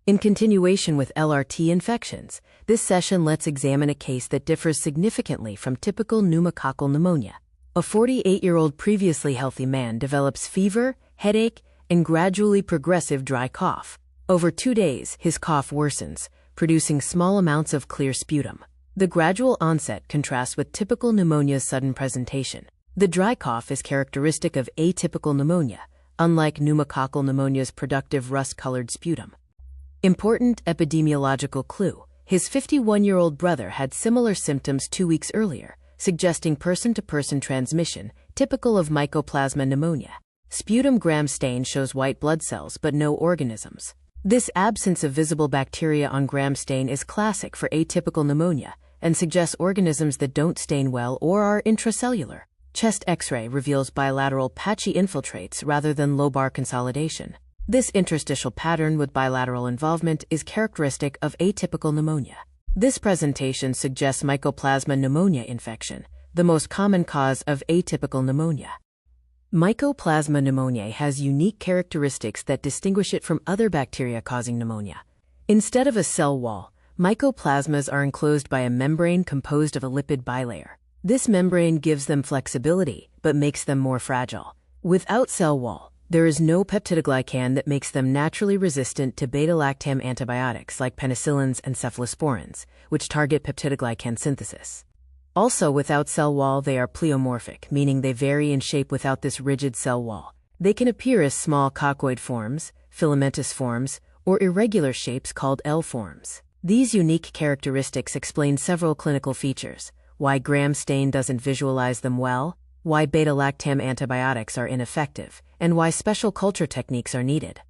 In continuation with LRT infections, this session let's examine a case that differs significantly from typical pneumococcal pneumonia. A 48-year-old previously healthy man develops fever, headache, and gradually progressive dry cough. Over 2 days, his cough worsens, producing small amounts of clear sputum. The gradual onset contrasts with typical pneumonia's sudden presentation. The dry cough is characteristic of atypical pneumonia, unlike pneumococcal pneumonia's productive rust-colored sputum. Important epidemiological clue: his 51-year-old brother had similar symptoms 2 weeks earlier, suggesting person-to-person transmission, typical of Mycoplasma pneumonia. Sputum gram stain shows white blood cells but no organisms. This absence of visible bacteria on gram stain is classic for atypical pneumonia and suggests organisms that don't stain well or are intracellular. Chest X-ray reveals bilateral patchy infiltrates rather than lobar consolidation. This interstitial pattern with bilateral involvement is characteristic of atypical pneumonia. This presentation suggests Mycoplasma pneumonia infection, the most common cause of atypical pneumonia. Mycoplasma pneumoniae has unique characteristics that distinguish it from other bacteria causing pneumonia. Instead of a cell wall, mycoplasmas are enclosed by a membrane composed of a lipid bilayer. This membrane gives them flexibility, but makes them more fragile. Without cell wall, there is no peptidoglycan that makes them naturally resistant to beta-lactam antibiotics like penicillins and cephalosporins, which target peptidoglycan synthesis. Also, without cell wall, they are pleomorphic, meaning they vary in shape without this rigid cell wall. They can appear as small coccoid forms, filamentous forms, or irregular shapes called L forms. These unique characteristics explain several clinical features: why gram stain doesn't visualize them well, why beta-lactam antibiotics are ineffective, and why special culture techniques are needed.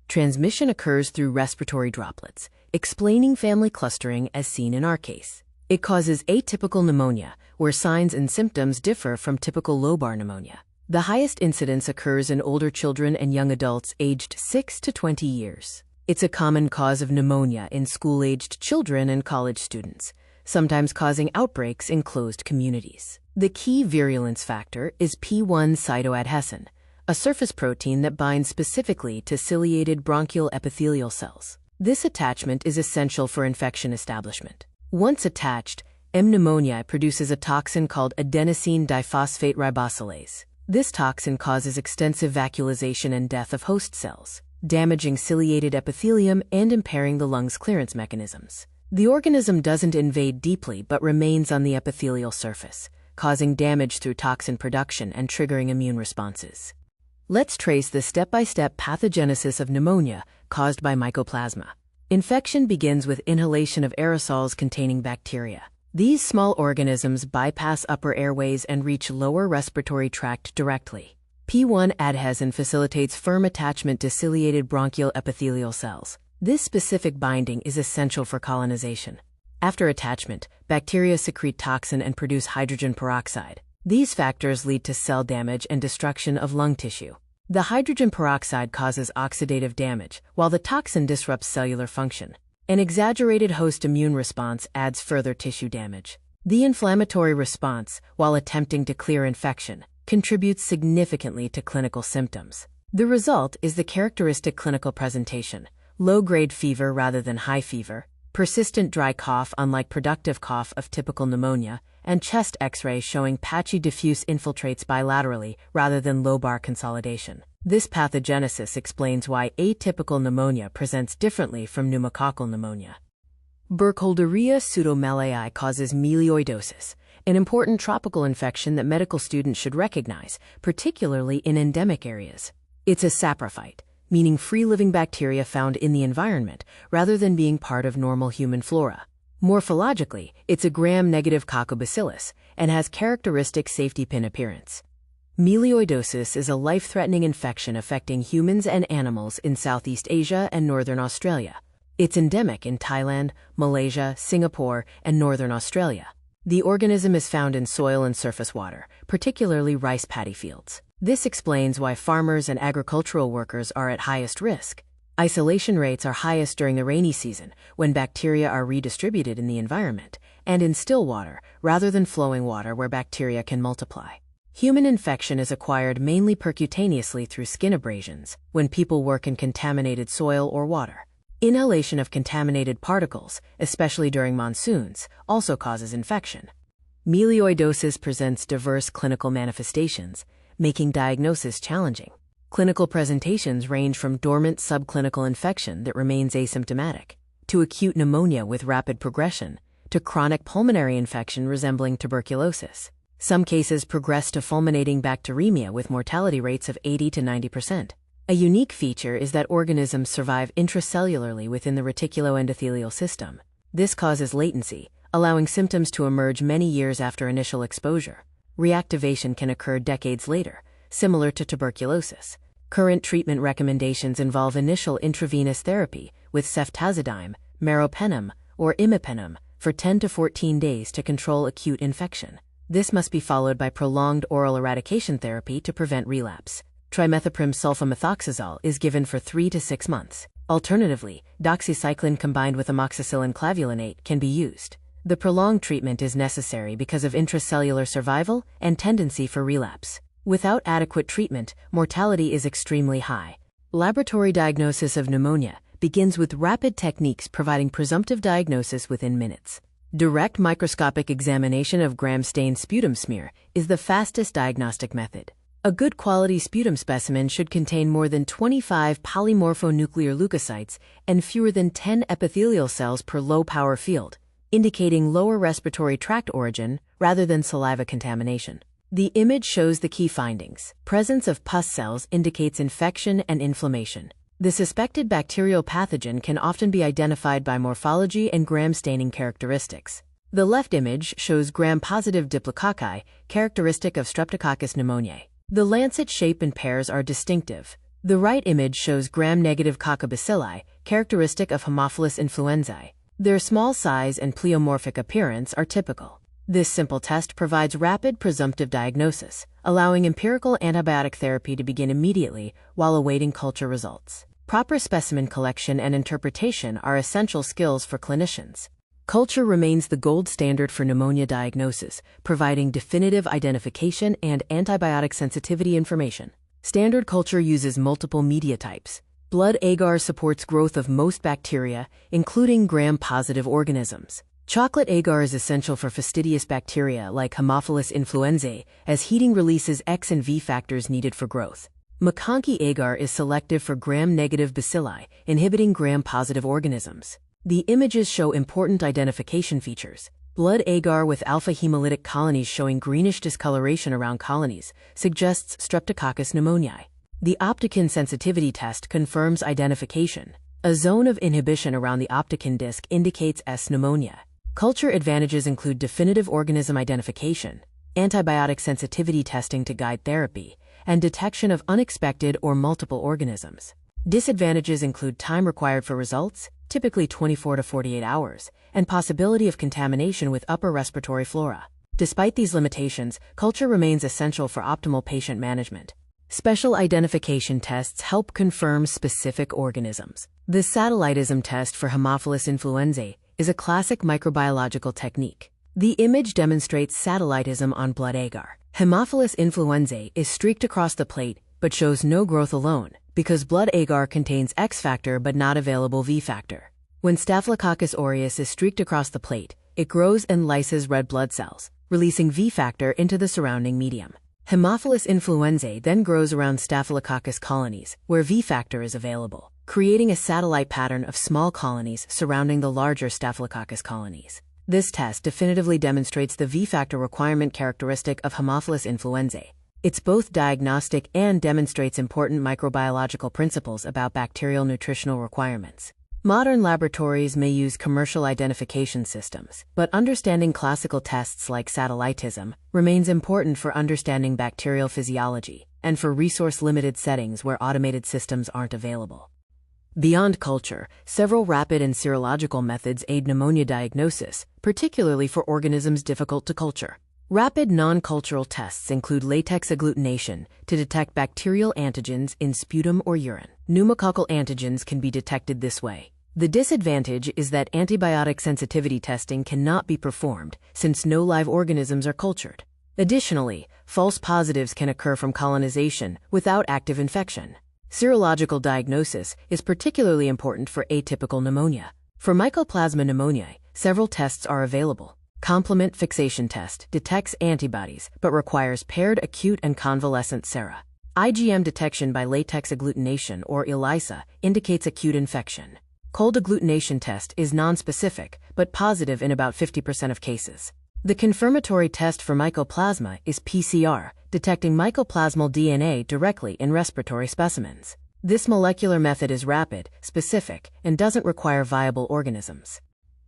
Transmission occurs through respiratory droplets, explaining family clustering as seen in our case. It causes atypical pneumonia, where signs and symptoms differ from typical lobar pneumonia. The highest incidence occurs in older children and young adults aged 6 to 20 years. It's a common cause of pneumonia in school-aged children and college students, sometimes causing outbreaks in closed communities. The key virulence factor is P1 cytoadhesin, a surface protein that binds specifically to ciliated bronchial epithelial cells. This attachment is essential for infection establishment. Once attached, M. pneumoniae produces a toxin called adenosine diphosphate ribosylase. This toxin causes extensive vacuolization and death of host cells, damaging ciliated epithelium and impairing the lung's clearance mechanisms. The organism doesn't invade deeply but remains on the epithelial surface, causing damage through toxin production and triggering immune responses. Let's trace the step-by-step pathogenesis of pneumonia caused by mycoplasma. Infection begins with inhalation of aerosols containing bacteria. These small organisms bypass upper airways and reach lower respiratory tract directly. P1 adhesin facilitates firm attachment to ciliated bronchial epithelial cells. This specific binding is essential for colonization. After attachment, bacteria secrete toxin and produce hydrogen peroxide. These factors lead to cell damage and destruction of lung tissue. The hydrogen peroxide causes oxidative damage, while the toxin disrupts cellular function. An exaggerated host immune response adds further tissue damage. The inflammatory response, while attempting to clear infection, contributes significantly to clinical symptoms. The result is the characteristic clinical presentation: low-grade fever rather than high fever, persistent dry cough unlike productive cough of typical pneumonia, and chest X-ray showing patchy diffuse infiltrates bilaterally rather than lobar consolidation. This pathogenesis explains why atypical pneumonia presents differently from pneumococcal pneumonia. Burkholderia pseudomallei causes melioidosis, an important tropical infection that medical students should recognize, particularly in endemic areas. It's a saprophyte, meaning free-living bacteria found in the environment rather than being part of normal human flora. Morphologically, it's a gram-negative coccobacillus and has characteristic safety pin appearance. Melioidosis is a life-threatening infection affecting humans and animals in Southeast Asia and Northern Australia. It's endemic in Thailand, Malaysia, Singapore, and Northern Australia. The organism is found in soil and surface water, particularly rice paddy fields. This explains why farmers and agricultural workers are at highest risk. Isolation rates are highest during the rainy season, when bacteria are redistributed in the environment, and in still water, rather than flowing water where bacteria can multiply. Human infection is acquired mainly percutaneously through skin abrasions, when people work in contaminated soil or water. Inhalation of contaminated particles, especially during monsoons, also causes infection. Melioidosis presents diverse clinical manifestations, making diagnosis challenging. Clinical presentations range from dormant subclinical infection that remains asymptomatic, to acute pneumonia with rapid progression, to chronic pulmonary infection resembling tuberculosis. Some cases progress to fulminating bacteremia with mortality rates of 80 to 90%. A unique feature is that organisms survive intracellularly within the reticuloendothelial system. This causes latency, allowing symptoms to emerge many years after initial exposure. Reactivation can occur decades later, similar to tuberculosis. Current treatment recommendations involve initial intravenous therapy with ceftazidime, meropenem, or imipenem for 10 to 14 days to control acute infection. This must be followed by prolonged oral eradication therapy to prevent relapse. Trimethoprim sulfamethoxazole is given for 3 to 6 months. Alternatively, doxycycline combined with amoxicillin clavulinate can be used. The prolonged treatment is necessary because of intracellular survival and tendency for relapse. Without adequate treatment, mortality is extremely high. Laboratory diagnosis of pneumonia begins with rapid techniques providing presumptive diagnosis within minutes. Direct microscopic examination of gram-stained sputum smear is the fastest diagnostic method. A good quality sputum specimen should contain more than 25 polymorphonuclear leukocytes and fewer than 10 epithelial cells per low-power field, indicating lower respiratory tract origin rather than saliva contamination. The image shows the key findings. Presence of pus cells indicates infection and inflammation. The suspected bacterial pathogen can often be identified by morphology and gram-staining characteristics. The left image shows gram-positive diplococci, characteristic of Streptococcus pneumoniae. The lancet shape and pairs are distinctive. The right image shows gram-negative coccobacilli, characteristic of Haemophilus influenzae. Their small size and pleomorphic appearance are typical. This simple test provides rapid presumptive diagnosis, allowing empirical antibiotic therapy to begin immediately while awaiting culture results. Proper specimen collection and interpretation are essential skills for clinicians. Culture remains the gold standard for pneumonia diagnosis, providing definitive identification and antibiotic sensitivity information. Standard culture uses multiple media types. Blood agar supports growth of most bacteria, including gram-positive organisms. Chocolate agar is essential for fastidious bacteria like Haemophilus influenzae, as heating releases X and V factors needed for growth. McConkey agar is selective for gram-negative bacilli, inhibiting gram-positive organisms. The images show important identification features. Blood agar with alpha hemolytic colonies showing greenish discoloration around colonies suggests Streptococcus pneumoniae. The optokin sensitivity test confirms identification. A zone of inhibition around the optokin disc indicates S. pneumonia. Culture advantages include definitive organism identification, antibiotic sensitivity testing to guide therapy, and detection of unexpected or multiple organisms. Disadvantages include time required for results, typically 24 to 48 hours, and possibility of contamination with upper respiratory flora. Despite these limitations, culture remains essential for optimal patient management. Special identification tests help confirm specific organisms. The satellitism test for Haemophilus influenzae is a classic microbiological technique. The image demonstrates satellitism on blood agar. Haemophilus influenzae is streaked across the plate but shows no growth alone, because blood agar contains X factor but not available V factor. When Staphylococcus aureus is streaked across the plate, it grows and lyses red blood cells, releasing V factor into the surrounding medium. Haemophilus influenzae then grows around Staphylococcus colonies, where V factor is available, creating a satellite pattern of small colonies surrounding the larger Staphylococcus colonies. This test definitively demonstrates the V factor requirement characteristic of Haemophilus influenzae. It's both diagnostic and demonstrates important microbiological principles about bacterial nutritional requirements. Modern laboratories may use commercial identification systems, but understanding classical tests like satellitism remains important for understanding bacterial physiology and for resource-limited settings where automated systems aren't available. Beyond culture, several rapid and serological methods aid pneumonia diagnosis, particularly for organisms difficult to culture. Rapid non-cultural tests include latex agglutination to detect bacterial antigens in sputum or urine. Pneumococcal antigens can be detected this way. The disadvantage is that antibiotic sensitivity testing cannot be performed since no live organisms are cultured. Additionally, false positives can occur from colonization without active infection. Serological diagnosis is particularly important for atypical pneumonia. For Mycoplasma pneumoniae, several tests are available. Complement fixation test detects antibodies but requires paired acute and convalescent sera. IgM detection by latex agglutination or ELISA indicates acute infection. Cold agglutination test is nonspecific but positive in about 50% of cases. The confirmatory test for mycoplasma is PCR, detecting mycoplasmal DNA directly in respiratory specimens. This molecular method is rapid, specific, and doesn't require viable organisms.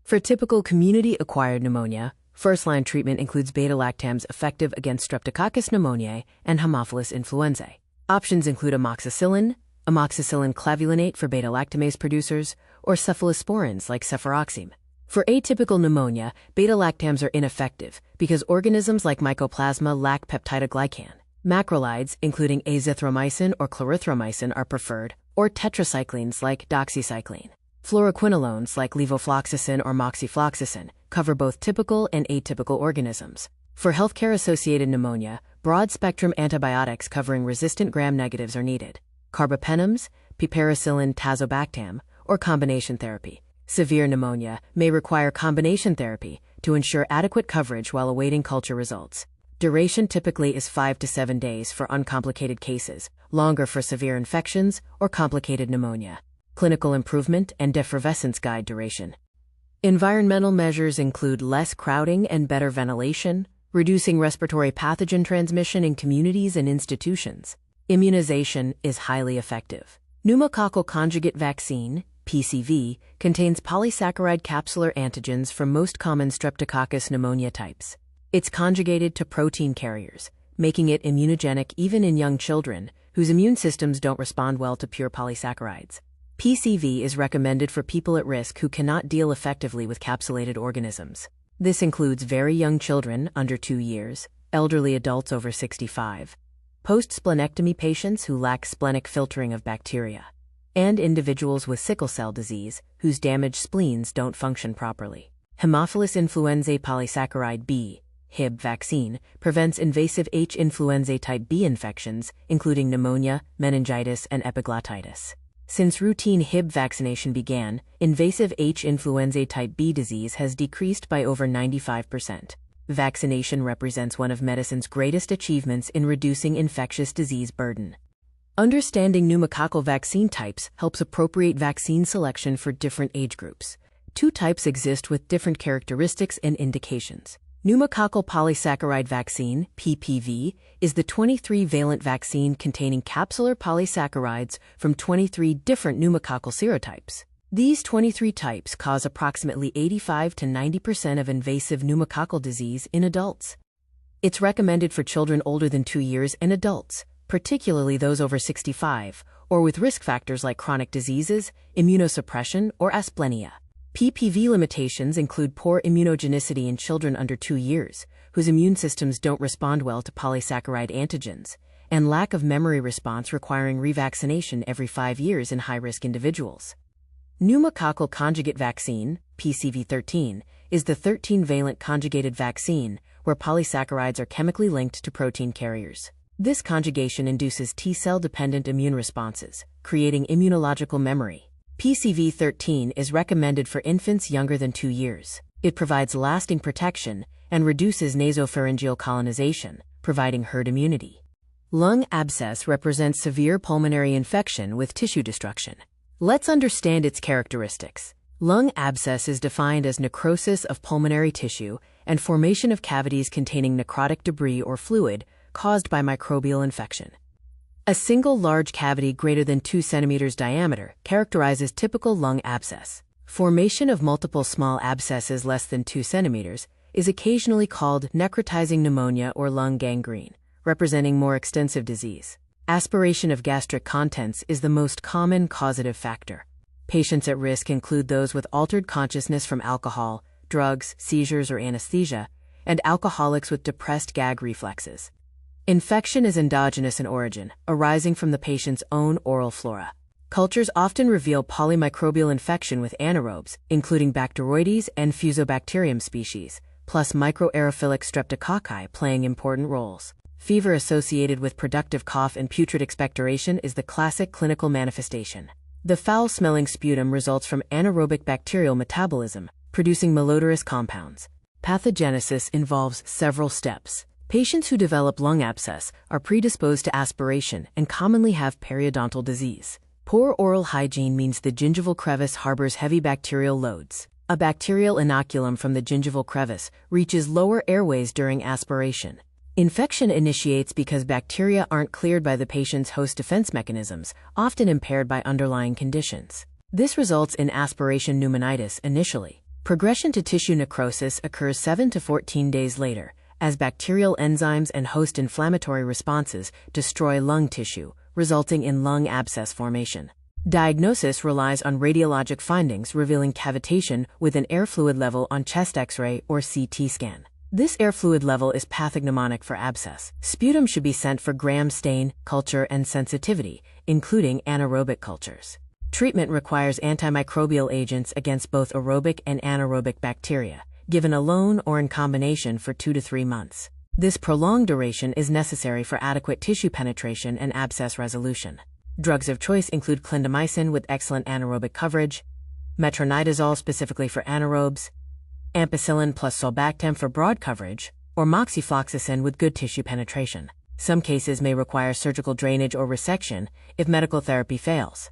For typical community-acquired pneumonia, first-line treatment includes beta-lactams effective against Streptococcus pneumoniae and Haemophilus influenzae. Options include amoxicillin clavulinate for beta-lactamase producers, or cephalosporins like cefuroxime. For atypical pneumonia, beta-lactams are ineffective because organisms like mycoplasma lack peptidoglycan. Macrolides, including azithromycin or clarithromycin, are preferred, or tetracyclines like doxycycline. Fluoroquinolones like levofloxacin or moxifloxacin cover both typical and atypical organisms. For healthcare-associated pneumonia, broad-spectrum antibiotics covering resistant gram-negatives are needed. Carbapenems, piperacillin tazobactam, or combination therapy. Severe pneumonia may require combination therapy to ensure adequate coverage while awaiting culture results. Duration typically is 5 to 7 days for uncomplicated cases, longer for severe infections or complicated pneumonia. Clinical improvement and defervescence guide duration. Environmental measures include less crowding and better ventilation, reducing respiratory pathogen transmission in communities and institutions. Immunization is highly effective. Pneumococcal conjugate vaccine, PCV, contains polysaccharide capsular antigens for most common Streptococcus pneumonia types. It's conjugated to protein carriers, making it immunogenic even in young children whose immune systems don't respond well to pure polysaccharides. PCV is recommended for people at risk who cannot deal effectively with capsulated organisms. This includes very young children under 2 years, elderly adults over 65, post-splenectomy patients who lack splenic filtering of bacteria, and individuals with sickle cell disease whose damaged spleens don't function properly. Haemophilus influenzae polysaccharide B, HIB vaccine, prevents invasive H. influenzae type B infections, including pneumonia, meningitis, and epiglottitis. Since routine HIB vaccination began, invasive H. influenzae type B disease has decreased by over 95%. Vaccination represents one of medicine's greatest achievements in reducing infectious disease burden. Understanding pneumococcal vaccine types helps appropriate vaccine selection for different age groups. 2 types exist with different characteristics and indications. Pneumococcal polysaccharide vaccine, PPV, is the 23-valent vaccine containing capsular polysaccharides from 23 different pneumococcal serotypes. These 23 types cause approximately 85 to 90% of invasive pneumococcal disease in adults. It's recommended for children older than 2 years and adults, particularly those over 65, or with risk factors like chronic diseases, immunosuppression, or asplenia. PPV limitations include poor immunogenicity in children under 2 years, whose immune systems don't respond well to polysaccharide antigens, and lack of memory response requiring revaccination every 5 years in high-risk individuals. Pneumococcal conjugate vaccine, PCV13, is the 13-valent conjugated vaccine where polysaccharides are chemically linked to protein carriers. This conjugation induces T-cell-dependent immune responses, creating immunological memory. PCV13 is recommended for infants younger than 2 years. It provides lasting protection and reduces nasopharyngeal colonization, providing herd immunity. Lung abscess represents severe pulmonary infection with tissue destruction. Let's understand its characteristics. Lung abscess is defined as necrosis of pulmonary tissue and formation of cavities containing necrotic debris or fluid caused by microbial infection. A single large cavity greater than 2 centimeters diameter characterizes typical lung abscess. Formation of multiple small abscesses less than 2 centimeters is occasionally called necrotizing pneumonia or lung gangrene, representing more extensive disease. Aspiration of gastric contents is the most common causative factor. Patients at risk include those with altered consciousness from alcohol, drugs, seizures, or anesthesia, and alcoholics with depressed gag reflexes. Infection is endogenous in origin, arising from the patient's own oral flora. Cultures often reveal polymicrobial infection with anaerobes, including Bacteroides and Fusobacterium species, plus microaerophilic streptococci playing important roles. Fever associated with productive cough and putrid expectoration is the classic clinical manifestation. The foul-smelling sputum results from anaerobic bacterial metabolism, producing malodorous compounds. Pathogenesis involves several steps. Patients who develop lung abscess are predisposed to aspiration and commonly have periodontal disease. Poor oral hygiene means the gingival crevice harbors heavy bacterial loads. A bacterial inoculum from the gingival crevice reaches lower airways during aspiration. Infection initiates because bacteria aren't cleared by the patient's host defense mechanisms, often impaired by underlying conditions. This results in aspiration pneumonitis initially. Progression to tissue necrosis occurs 7 to 14 days later, as bacterial enzymes and host inflammatory responses destroy lung tissue, resulting in lung abscess formation. Diagnosis relies on radiologic findings revealing cavitation with an air fluid level on chest X-ray or CT scan. This air fluid level is pathognomonic for abscess. Sputum should be sent for gram stain, culture, and sensitivity, including anaerobic cultures. Treatment requires antimicrobial agents against both aerobic and anaerobic bacteria, given alone or in combination for 2 to 3 months. This prolonged duration is necessary for adequate tissue penetration and abscess resolution. Drugs of choice include clindamycin with excellent anaerobic coverage, metronidazole specifically for anaerobes, ampicillin plus sulbactam for broad coverage, or moxifloxacin with good tissue penetration. Some cases may require surgical drainage or resection if medical therapy fails.